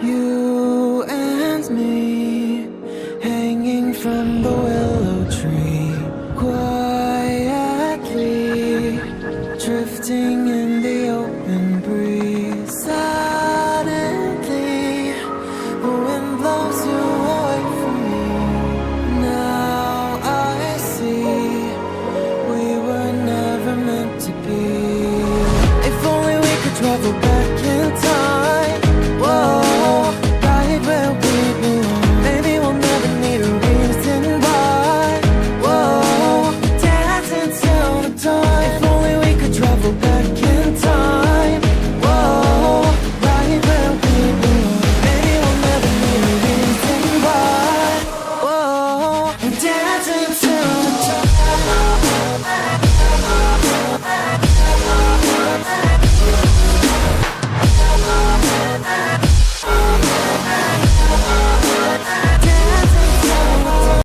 You and me, hanging from the willow tree, quietly drifting in the open breeze. Suddenly, the wind blows you away from me. Now I see we were never meant to be. If only we could travel back in time,